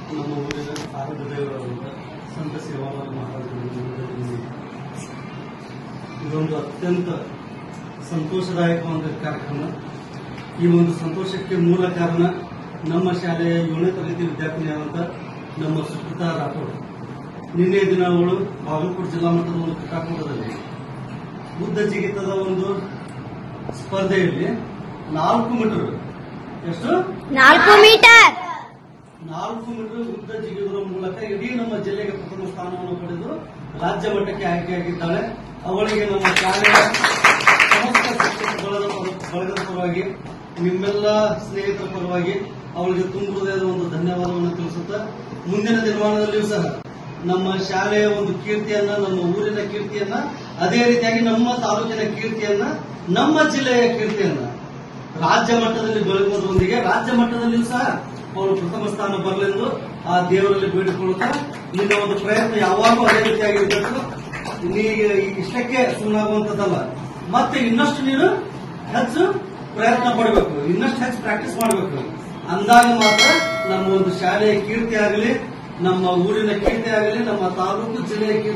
ನಮ್ಮ ಊರಿನ ಆರೋಗ್ಯ ದೇವರಾದಂಥ ಸಂತ ಸೇವಾಲಾಲ್ ಮಹಾರಾಜರು ಇದೊಂದು ಅತ್ಯಂತ ಸಂತೋಷದಾಯಕವಾದ ಕಾರ್ಯಕ್ರಮ. ಈ ಒಂದು ಸಂತೋಷಕ್ಕೆ ಮೂಲ ಕಾರಣ ನಮ್ಮ ಶಾಲೆಯ 7ನೇ ತರಗತಿ ವಿದ್ಯಾರ್ಥಿನಿಯಾದಂಥ ನಮ್ಮ ಸುಕೃತಾ ರಾಠೋಡ್. ನಿನ್ನೆ ದಿನ ಅವಳು ಬಾಗಲಕೋಟೆ ಜಿಲ್ಲಾ ಮಟ್ಟದ ಒಂದು ಕ್ರೀಡಾಕೂಟದಲ್ಲಿ ಉದ್ದ ಜಿಗಿತದ ಒಂದು ಸ್ಪರ್ಧೆಯಲ್ಲಿ 4 ಮೀಟರ್ ಎಷ್ಟು 4 ಮೀಟರ್ ಉದ್ದ ಜಿಗಿಯುವುದರ ಮೂಲಕ ಇಡೀ ನಮ್ಮ ಜಿಲ್ಲೆಗೆ ಪ್ರಥಮ ಸ್ಥಾನವನ್ನು ಪಡೆದು ರಾಜ್ಯ ಮಟ್ಟಕ್ಕೆ ಆಯ್ಕೆಯಾಗಿದ್ದಾಳೆ. ಅವಳಿಗೆ ನಮ್ಮ ಶಾಲೆಯ ಸಮಸ್ತ ಶಿಕ್ಷಕ ಬಳಗದ ಪರವಾಗಿ, ನಿಮ್ಮೆಲ್ಲ ಸ್ನೇಹಿತರ ಪರವಾಗಿ ಅವಳಿಗೆ ತುಂಬ ಹೃದಯದ ಒಂದು ಧನ್ಯವಾದವನ್ನು ತಿಳಿಸುತ್ತಾ, ಮುಂದಿನ ನಿರ್ಮಾಣದಲ್ಲಿಯೂ ಸಹ ನಮ್ಮ ಶಾಲೆಯ ಒಂದು ಕೀರ್ತಿಯನ್ನ, ನಮ್ಮ ಊರಿನ ಕೀರ್ತಿಯನ್ನ, ಅದೇ ರೀತಿಯಾಗಿ ನಮ್ಮ ತಾಲೂಕಿನ ಕೀರ್ತಿಯನ್ನ, ನಮ್ಮ ಜಿಲ್ಲೆಯ ಕೀರ್ತಿಯನ್ನ ರಾಜ್ಯ ಮಟ್ಟದಲ್ಲಿ ಬೆಳಗುವುದರೊಂದಿಗೆ ರಾಜ್ಯ ಮಟ್ಟದಲ್ಲಿಯೂ ಸಹ ಅವರು ಪ್ರಥಮ ಸ್ಥಾನ ಬರಲೆಂದು ಆ ದೇವರಲ್ಲಿ ಬೇಡಿಕೊಳ್ಳುತ್ತಾ, ನಿನ್ನ ಒಂದು ಪ್ರಯತ್ನ ಯಾವಾಗಲೂ ಅದೇ ರೀತಿಯಾಗಿರಬೇಕು. ನೀಗ ಇಷ್ಟಕ್ಕೆ ಸುಮ್ಮನಾಗುವಂತದ್ದಲ್ಲ, ಮತ್ತೆ ಇನ್ನಷ್ಟು ನೀನು ಹೆಚ್ಚು ಪ್ರಯತ್ನ ಪಡಬೇಕು, ಇನ್ನಷ್ಟು ಹೆಚ್ಚು ಪ್ರಾಕ್ಟೀಸ್ ಮಾಡಬೇಕು. ಅಂದಾಗ ಮಾತ್ರ ನಮ್ಮ ಒಂದು ಶಾಲೆಯ ಕೀರ್ತಿ ಆಗಲಿ, ನಮ್ಮ ಊರಿನ ಕೀರ್ತಿ ಆಗಲಿ, ನಮ್ಮ ತಾಲೂಕು ಜಿಲ್ಲೆಯ ಕೀರ್ತಿ